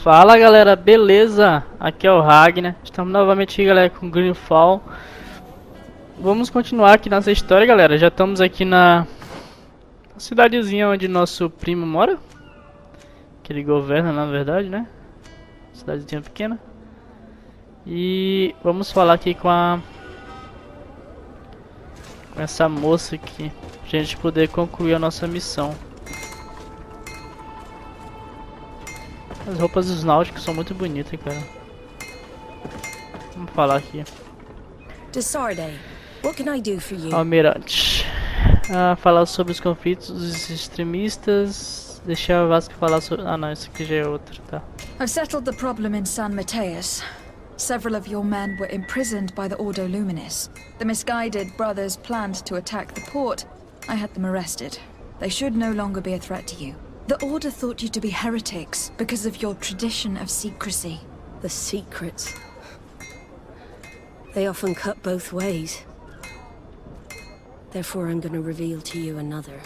Fala galera, beleza? Aqui é o Ragnar. Estamos novamente aqui, galera, com Greedfall. Vamos continuar aqui nossa história, galera. Já estamos aqui na cidadezinha onde nosso primo mora, que ele governa, na verdade, né? Cidadezinha pequena. E vamos falar aqui com essa moça aqui, pra gente poder concluir a nossa missão. As roupas dos náuticos são muito bonitas, cara. Vamos falar aqui. SARDET, what can I do for you? Almirante. Falar sobre os conflitos dos extremistas. Deixar a Vasco falar sobre... Ah não, isso aqui já é outro, tá. I've settled the problem in San Mateus. Several of your men were imprisoned by the Ordo Luminis. The misguided brothers planned to attack the port. I had them arrested. They should no longer be a threat to you. The Order thought you to be heretics because of your tradition of secrecy. The secrets. They often cut both ways. Therefore, I'm going to reveal to you another.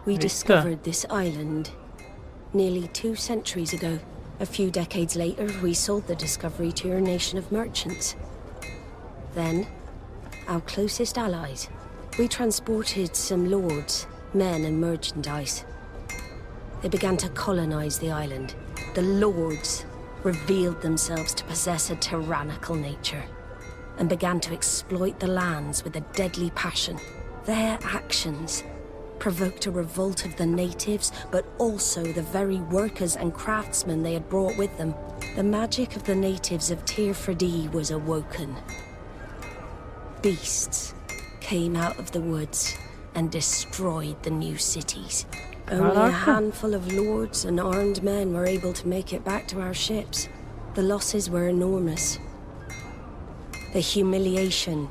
We discovered this island nearly 2 centuries ago. A few decades later, we sold the discovery to your nation of merchants. Then, our closest allies. We transported some lords, men and merchandise. They began to colonize the island. The lords revealed themselves to possess a tyrannical nature and began to exploit the lands with a deadly passion. Their actions provoked a revolt of the natives, but also the very workers and craftsmen they had brought with them. The magic of the natives of Tir-Ferdee was awoken. Beasts came out of the woods and destroyed the new cities. Only a handful of lords and armed men were able to make it back to our ships. The losses were enormous. The humiliation,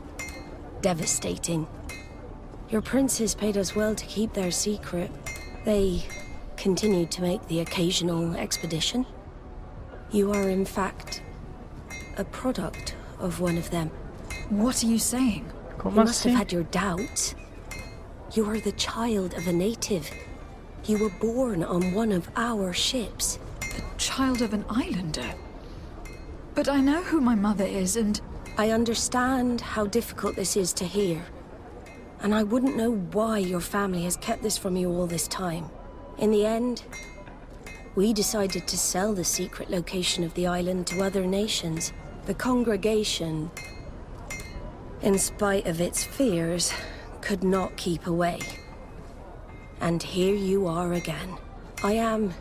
devastating. Your princes paid us well to keep their secret. They continued to make the occasional expedition. You are, in fact, a product of one of them. What are you saying? You must have had your doubts. You are the child of a native. You were born on one of our ships. The child of an islander? But I know who my mother is, and... I understand how difficult this is to hear. And I wouldn't know why your family has kept this from you all this time. In the end, we decided to sell the secret location of the island to other nations. The congregation, in spite of its fears, could not keep away. And here you are again. I am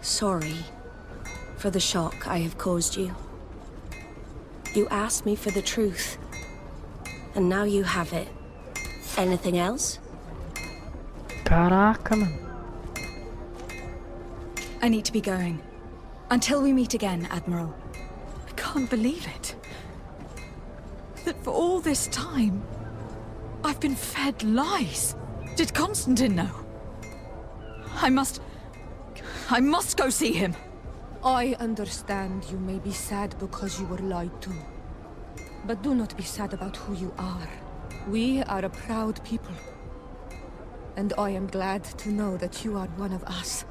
sorry for the shock I have caused you. You asked me for the truth, and now you have it. Anything else? Caraca, mano. I need to be going. Until we meet again, Admiral. I can't believe it. That for all this time, I've been fed lies. Did Constantine know? I must go see him. I understand you may be sad because you were lied to. But do not be sad about who you are. We are a proud people. And I am glad to know that you are one of us.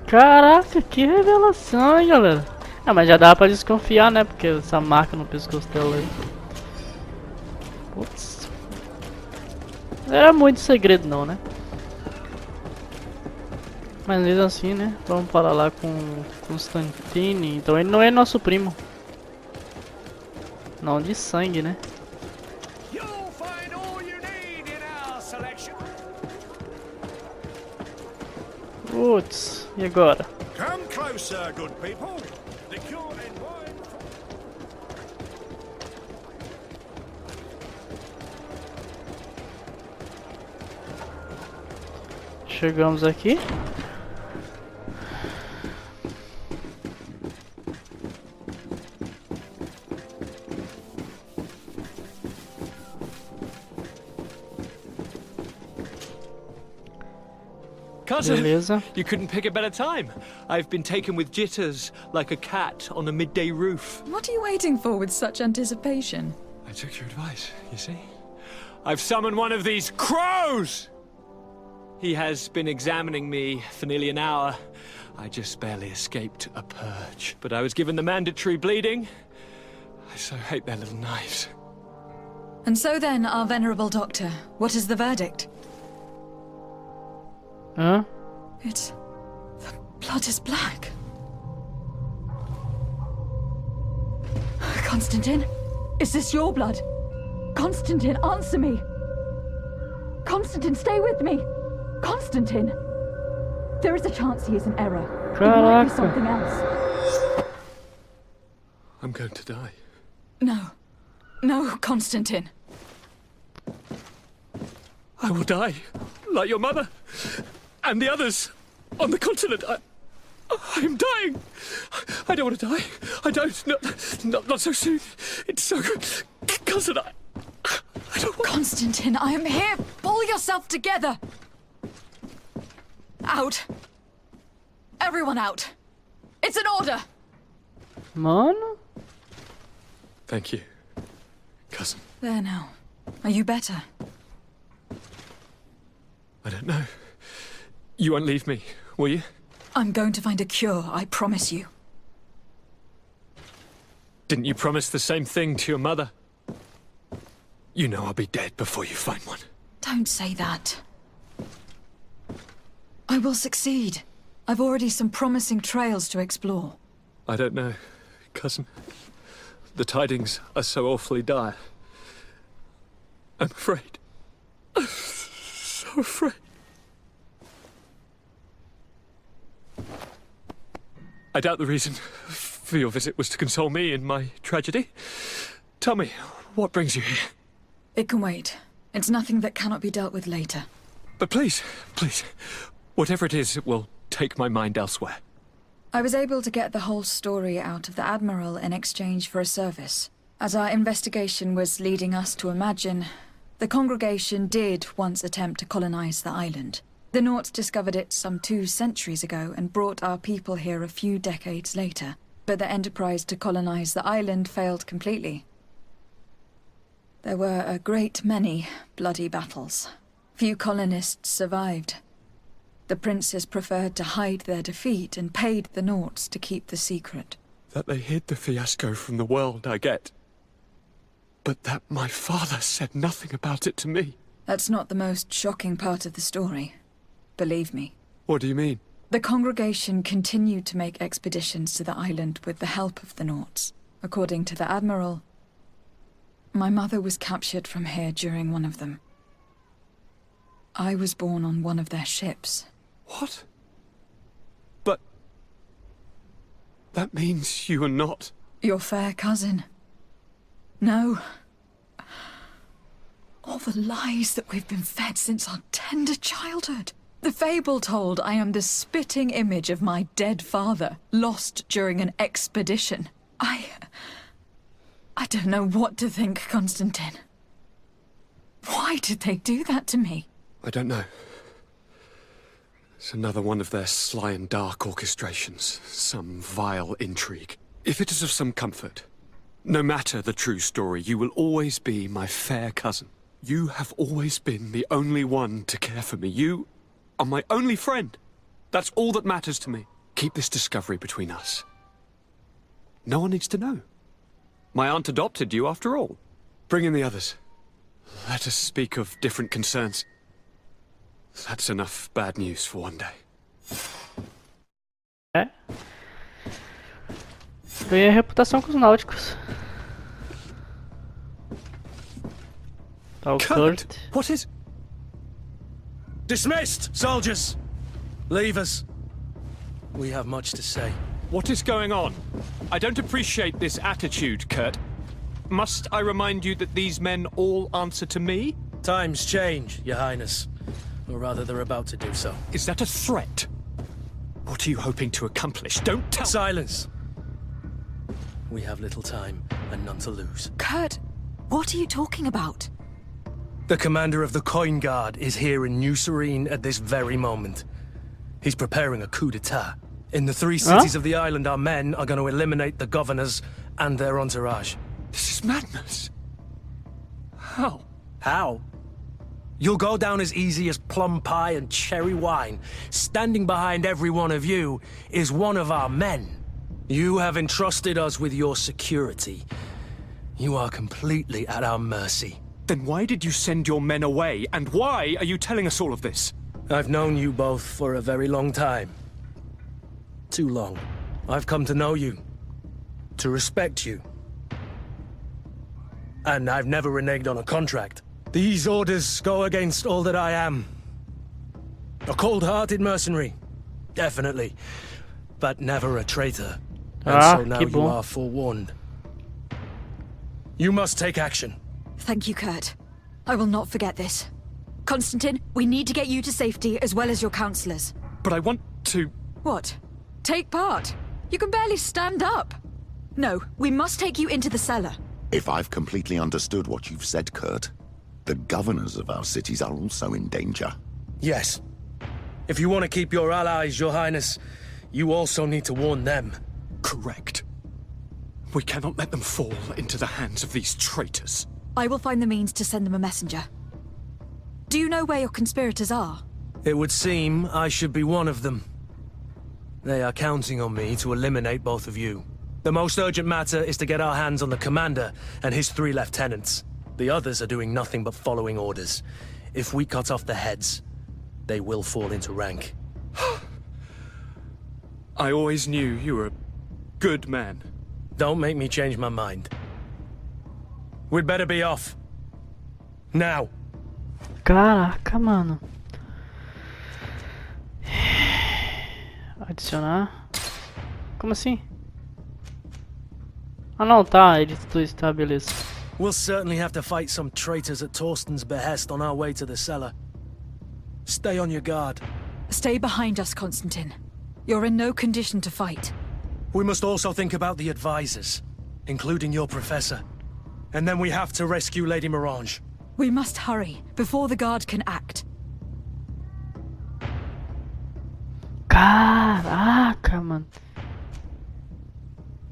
Caraca, que revelação, hein, galera. Ah, mas já dá pra desconfiar, né? Porque essa marca no pescoço dela aí. Putz. Não era muito segredo não, né? Mas mesmo assim, né? Vamos falar lá com Constantine. Então ele não é nosso primo. Não de sangue, né? Putz, e agora? Come closer, good people. Chegamos aqui. Cousin, beleza. You couldn't pick a better time. I've been taken with jitters, like a cat on a midday roof. What are you waiting for with such anticipation? I took your advice, you see? I've summoned one of these crows! He has been examining me for nearly an hour. I just barely escaped a purge. But I was given the mandatory bleeding. I so hate their little knives. And so then, our venerable doctor, what is the verdict? Hã? The blood is black. Constantine, is this your blood? Constantine, answer me! Constantine, stay with me! Constantine! There is a chance he is in error. It might be something else. I'm going to die. No. No, Constantine. I will die, like your mother, and the others on the continent. I'm dying. I don't want to die. I don't. Not so soon. It's so good. Cousin, I don't want... Constantine, I am here. Pull yourself together. Out. Everyone out. It's an order. Mano? Thank you, cousin. There now. Are you better? I don't know. You won't leave me, will you? I'm going to find a cure, I promise you. Didn't you promise the same thing to your mother? You know I'll be dead before you find one. Don't say that. I will succeed. I've already some promising trails to explore. I don't know, cousin. The tidings are so awfully dire. I'm afraid. I'm so afraid. I doubt the reason for your visit was to console me in my tragedy. Tell me, what brings you here? It can wait. It's nothing that cannot be dealt with later. But please, whatever it is, it will take my mind elsewhere. I was able to get the whole story out of the Admiral in exchange for a service. As our investigation was leading us to imagine, the congregation did once attempt to colonize the island. The Nauts discovered it some 2 centuries ago and brought our people here a few decades later. But the enterprise to colonize the island failed completely. There were a great many bloody battles. Few colonists survived. The princes preferred to hide their defeat and paid the Nauts to keep the secret. That they hid the fiasco from the world, I get. But that my father said nothing about it to me. That's not the most shocking part of the story. Believe me. What do you mean? The congregation continued to make expeditions to the island with the help of the Nauts. According to the Admiral, my mother was captured from here during one of them. I was born on one of their ships. What? But... that means you are not... Your fair cousin. No. All the lies that we've been fed since our tender childhood. The fable told I am the spitting image of my dead father, lost during an expedition. I don't know what to think, Constantine. Why did they do that to me? I don't know. It's another one of their sly and dark orchestrations. Some vile intrigue. If it is of some comfort, no matter the true story, you will always be my fair cousin. You have always been the only one to care for me. You are my only friend. That's all that matters to me. Keep this discovery between us. No one needs to know. My aunt adopted you after all. Bring in the others. Let us speak of different concerns. That's enough bad news for one day. É. Ganhei reputação com os náuticos. Tá o Kurt. What is... Dismissed, soldiers! Leave us. We have much to say. What is going on? I don't appreciate this attitude, Kurt. Must I remind you that these men all answer to me? Times change, Your Highness. Or rather, they're about to do so. Is that a threat? What are you hoping to accomplish? Don't tell... Silence! We have little time and none to lose. Kurt, what are you talking about? The commander of the Coin Guard is here in New Serene at this very moment. He's preparing a coup d'etat. In the 3 cities of the island, our men are going to eliminate the governors and their entourage. This is madness. How? How? You'll go down as easy as plum pie and cherry wine. Standing behind every one of you is one of our men. You have entrusted us with your security. You are completely at our mercy. Then why did you send your men away, and why are you telling us all of this? I've known you both for a very long time. Too long. I've come to know you, to respect you. And I've never reneged on a contract. These orders go against all that I am. A cold-hearted mercenary, definitely, but never a traitor. And so now you are forewarned. You must take action. Thank you, Kurt. I will not forget this. Constantine, we need to get you to safety as well as your counselors. But I want to... What? Take part? You can barely stand up. No, we must take you into the cellar. If I've completely understood what you've said, Kurt, the governors of our cities are also in danger. Yes. If you want to keep your allies, Your Highness, you also need to warn them. Correct. We cannot let them fall into the hands of these traitors. I will find the means to send them a messenger. Do you know where your conspirators are? It would seem I should be one of them. They are counting on me to eliminate both of you. The most urgent matter is to get our hands on the commander and his 3 lieutenants. The others are doing nothing but following orders. If we cut off their heads, they will fall into rank. I always knew you were a good man. Don't make me change my mind. We'd better be off. Now. Caraca, mano. Adicionar. Como assim? Ah não, tá, ele tudo está, beleza. We'll certainly have to fight some traitors at Torsten's behest on our way to the cellar. Stay on your guard. Stay behind us, Constantine. You're in no condition to fight. We must also think about the advisors, including your professor. And then we have to rescue Lady Morange. We must hurry, before the guard can act. Caraca, mano.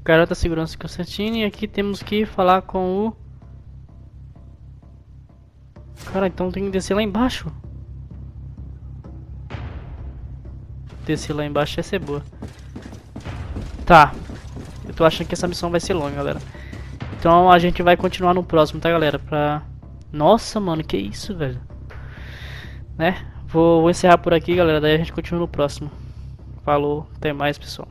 Garota segurança Constantine. E aqui temos que falar com o... Cara, então tem que descer lá embaixo. Descer lá embaixo ia ser boa. Tá. Eu tô achando que essa missão vai ser longa, galera. Então a gente vai continuar no próximo, tá, galera? Nossa, mano, que isso, velho. Né? Vou encerrar por aqui, galera. Daí a gente continua no próximo. Falou, até mais, pessoal.